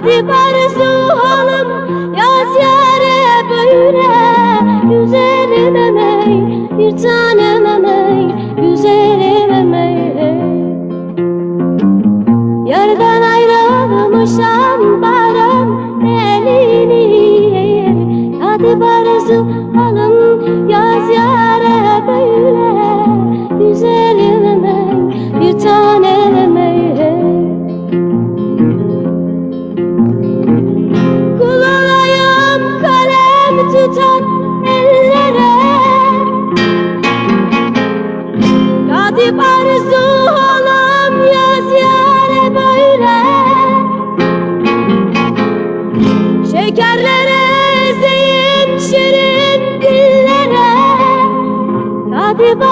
Hadi barzu halım yaz yare böyle. Güzelim emey, bir tanem emey, güzelim emey. Yardan ayrılmışam barım elini. Hadi barzu halım yaz yare böyle. Güzelim emey, bir tanem emey. Tutan ellere Kadip arzu olam yaz yare böyle. Şekerlere ezeyim şirin dillere. Kadip